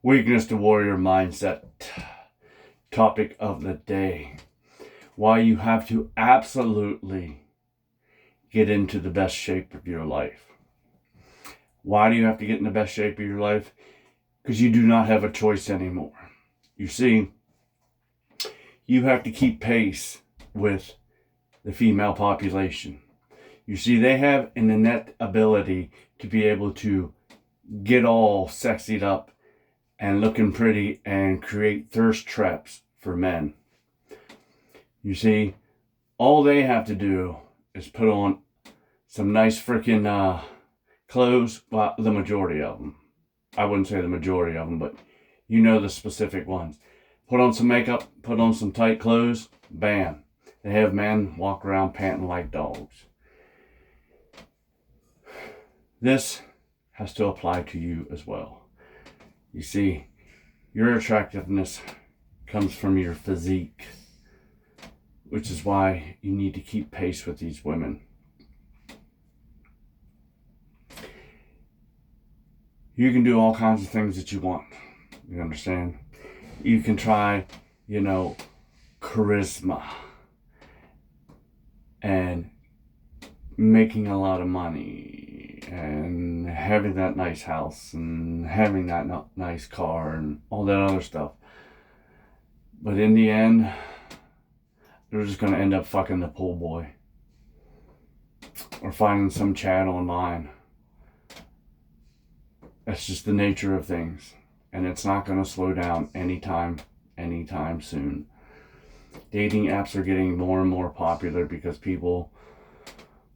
Weakness to warrior mindset. Topic of the day. Why you have to absolutely get into the best shape of your life. Why do you have to get in the best shape of your life? Because you do not have a choice anymore. You see, you have to keep pace with the female population. You see, they have an innate ability to be able to get all sexied up and looking pretty and create thirst traps for men. You see, all they have to do is put on some nice freaking clothes. Well, the majority of them. I wouldn't say the majority of them, but you know the specific ones. Put on some makeup, put on some tight clothes, bam. They have men walk around panting like dogs. This has to apply to you as well. You see, your attractiveness comes from your physique, which is why you need to keep pace with these women. You can do all kinds of things that you want. You understand? You can try, charisma and making a lot of money and having that nice house and having that nice car and all that other stuff. But in the end, they're just going to end up fucking the pool boy or finding some chat online. That's just the nature of things. And it's not going to slow down anytime soon. Dating apps are getting more and more popular because people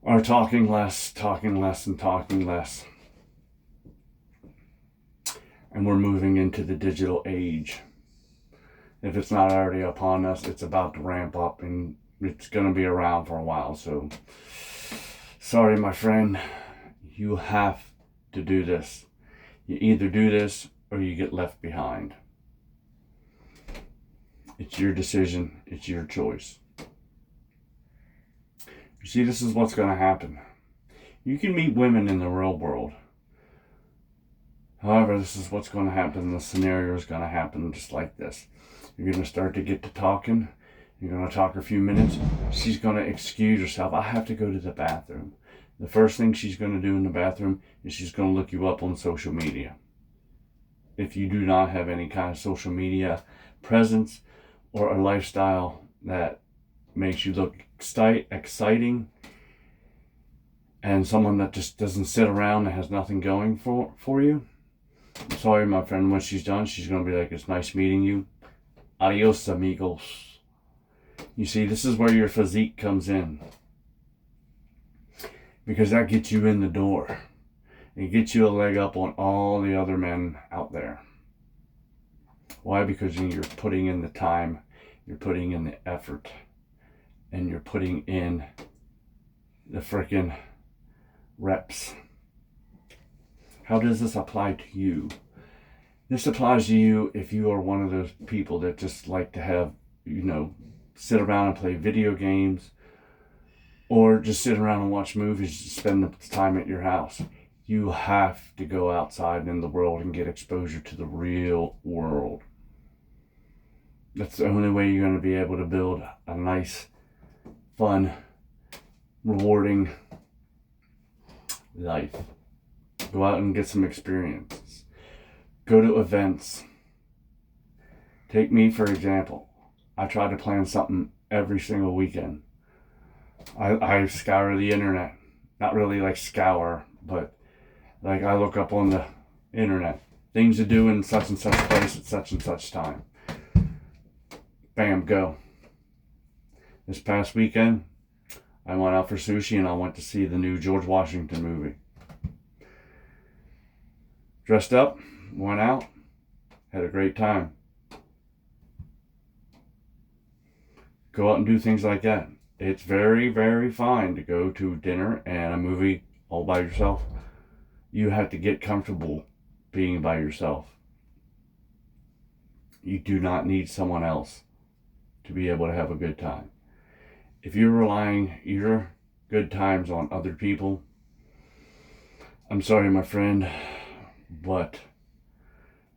are talking less, and talking less. And we're moving into the digital age. If it's not already upon us, it's about to ramp up and it's going to be around for a while. So, sorry, my friend, you have to do this. You either do this or you get left behind. It's your decision. It's your choice. You see, this is what's going to happen. You can meet women in the real world. However, this is what's going to happen. The scenario is going to happen just like this. You're going to start to get to talking. You're going to talk a few minutes. She's going to excuse herself. I have to go to the bathroom. The first thing she's going to do in the bathroom is she's going to look you up on social media. If you do not have any kind of social media presence or a lifestyle that makes you look exciting and someone that just doesn't sit around and has nothing going for you, I'm sorry, my friend, when she's done, she's going to be like, it's nice meeting you. Adios, amigos. You see, this is where your physique comes in. Because that gets you in the door. It gets you a leg up on all the other men out there. Why? Because you're putting in the time, you're putting in the effort, and you're putting in the freaking reps. How does this apply to you? This applies to you if you are one of those people that just like to have, sit around and play video games or just sit around and watch movies, spend the time at your house. You have to go outside in the world and get exposure to the real world. That's the only way you're going to be able to build a nice, fun, rewarding life. Go out and get some experiences. Go to events. Take me, for example. I try to plan something every single weekend. I scour the internet. Not really like scour, but like I look up on the internet. Things to do in such and such place at such and such time. Bam, go. This past weekend, I went out for sushi and I went to see the new George Washington movie. Dressed up, went out, had a great time. Go out and do things like that. It's very, very fine to go to dinner and a movie all by yourself. You have to get comfortable being by yourself. You do not need someone else to be able to have a good time. If you're relying your good times on other people, I'm sorry, my friend, but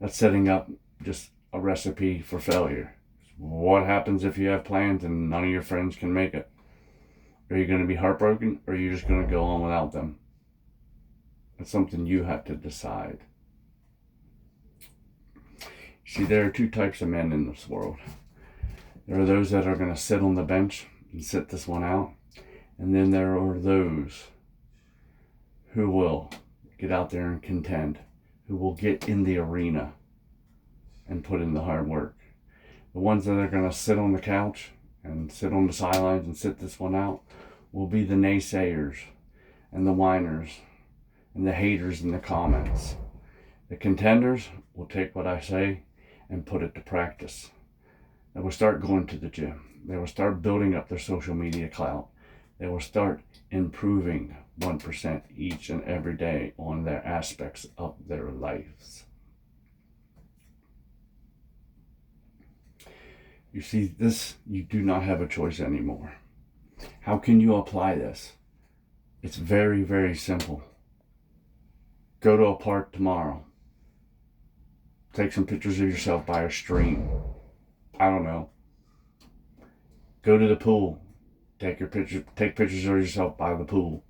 That's setting up just a recipe for failure. What happens if you have plans and none of your friends can make it? Are you going to be heartbroken, or are you just going to go on without them? It's something you have to decide. See, there are two types of men in this world. There are those that are going to sit on the bench and sit this one out. And then there are those who will get out there and contend, who will get in the arena and put in the hard work. The ones that are going to sit on the couch and sit on the sidelines and sit this one out will be the naysayers and the whiners and the haters in the comments. The contenders will take what I say and put it to practice. They will start going to the gym. They will start building up their social media clout. They will start improving 1% each and every day on their aspects of their lives. You see, this, you do not have a choice anymore. How can you apply this? It's very, very simple. Go to a park tomorrow. Take some pictures of yourself by a stream. I don't know. Go to the pool. Take pictures of yourself by the pool.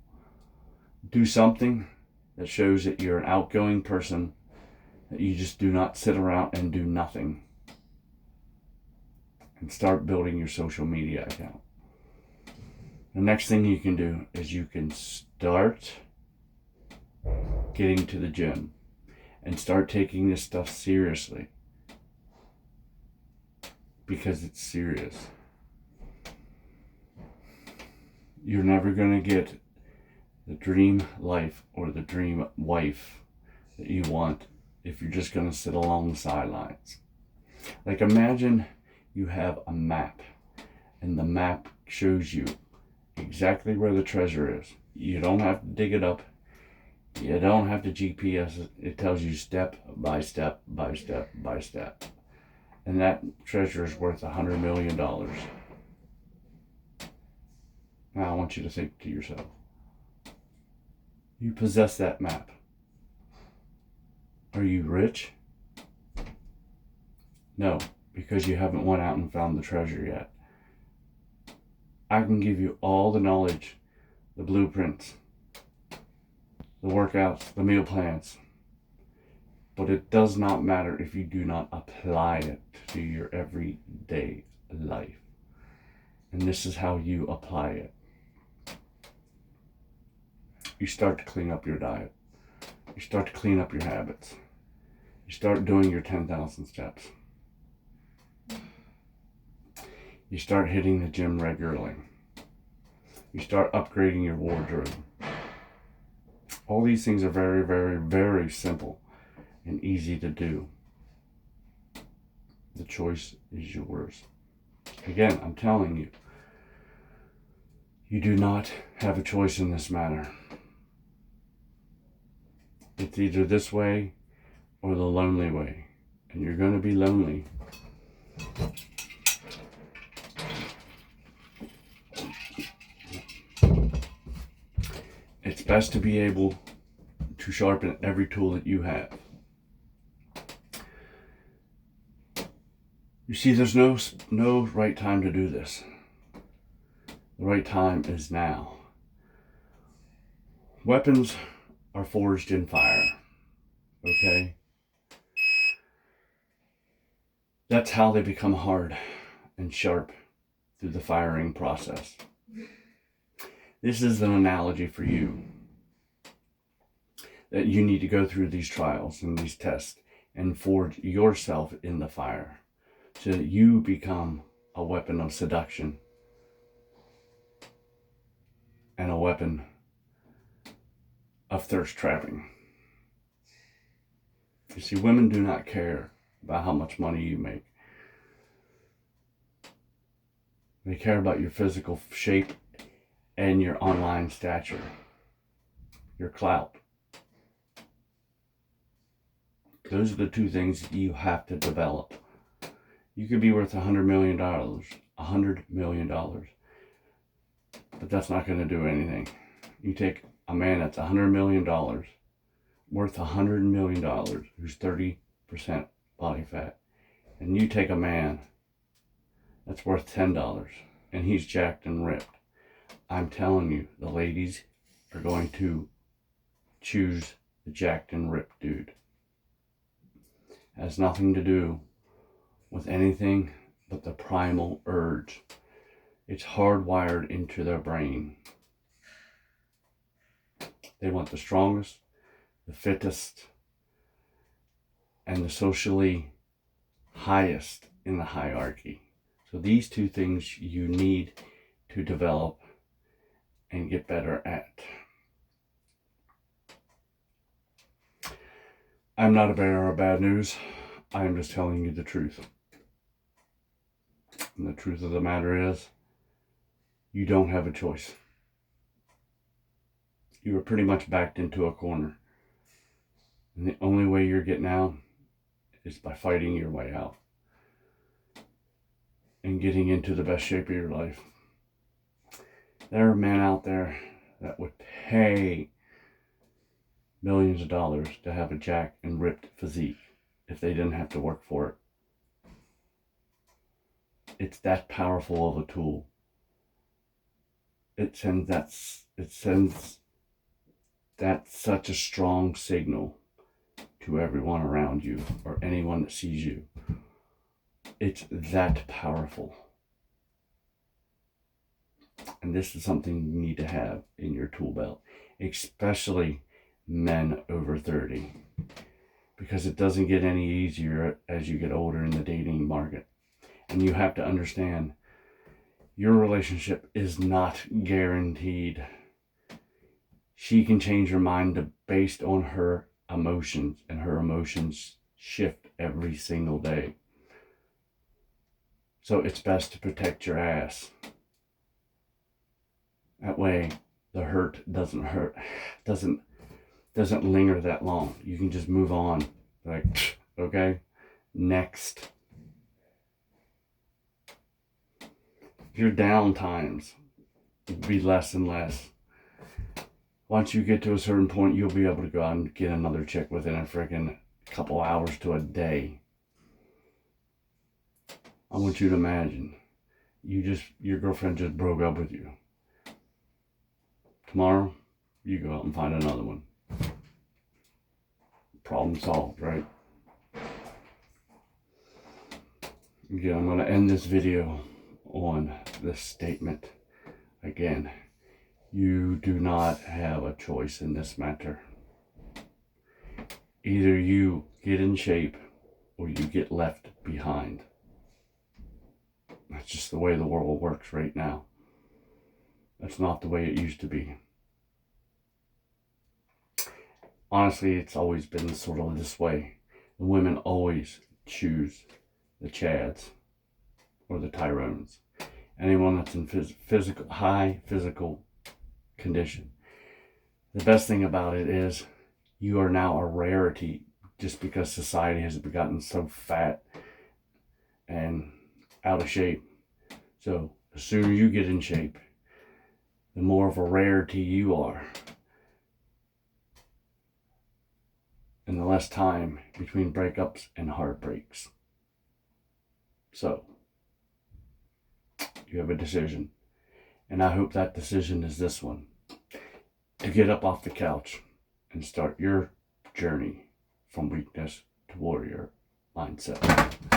Do something that shows that you're an outgoing person, that you just do not sit around and do nothing. And start building your social media account. The next thing you can do is you can start getting to the gym and start taking this stuff seriously, because it's serious. You're never going to get the dream life or the dream wife that you want if you're just going to sit along the sidelines. Like, imagine you have a map, and the map shows you exactly where the treasure is. You don't have to dig it up. You don't have to GPS it. It tells you step by step by step by step. And that treasure is worth $100 million. Now I want you to think to yourself, you possess that map. Are you rich? No, because you haven't went out and found the treasure yet. I can give you all the knowledge, the blueprints, the workouts, the meal plans, but it does not matter if you do not apply it to your everyday life. And this is how you apply it. You start to clean up your diet. You start to clean up your habits. You start doing your 10,000 steps. You start hitting the gym regularly. You start upgrading your wardrobe. All these things are very, very, very simple and easy to do. The choice is yours. Again, I'm telling you, you do not have a choice in this matter. It's either this way or the lonely way. And you're going to be lonely. It's best to be able to sharpen every tool that you have. You see, there's no right time to do this. The right time is now. Weapons are forged in fire. Okay? That's how they become hard and sharp, through the firing process. This is an analogy for you, that you need to go through these trials and these tests and forge yourself in the fire so that you become a weapon of seduction and a weapon of thirst trapping. You see, women do not care about how much money you make. They care about your physical shape and your online stature, your clout. Those are the two things you have to develop. You could be worth $100 million, $100 million, but that's not going to do anything. You take a man that's $100 million, worth $100 million, who's 30 body fat, and you take a man that's worth $10 and he's jacked and ripped, I'm telling you, the ladies are going to choose the jacked and ripped dude. It has nothing to do with anything but the primal urge. It's hardwired into their brain. They want the strongest, the fittest, and the socially highest in the hierarchy. So these two things you need to develop and get better at. I'm not a bearer of bad news. I am just telling you the truth. And the truth of the matter is, you don't have a choice. You are pretty much backed into a corner. And the only way you're getting out is by fighting your way out and getting into the best shape of your life. There are men out there that would pay millions of dollars to have a jacked and ripped physique if they didn't have to work for it. It's that powerful of a tool. It sends that such a strong signal to everyone around you or anyone that sees you. It's that powerful. And this is something you need to have in your tool belt, especially men over 30, because it doesn't get any easier as you get older in the dating market. And you have to understand, your relationship is not guaranteed. She can change her mind based on her emotions, and her emotions shift every single day. So it's best to protect your ass. That way the hurt doesn't linger that long. You can just move on. Like, okay, next. Your down times will be less and less. Once you get to a certain point, you'll be able to go out and get another chick within a freaking couple hours to a day. I want you to imagine, your girlfriend just broke up with you. Tomorrow, you go out and find another one. Problem solved, right? Yeah, I'm going to end this video on this statement. Again, you do not have a choice in this matter. Either you get in shape or you get left behind. That's just the way the world works right now. That's not the way it used to be. Honestly, it's always been sort of this way. The women always choose the Chads or the Tyrones. Anyone that's in high physical condition. The best thing about it is you are now a rarity just because society has gotten so fat and out of shape. So the sooner you get in shape, the more of a rarity you are. And the less time between breakups and heartbreaks. So, you have a decision. And I hope that decision is this one. To get up off the couch and start your journey from weakness to warrior mindset.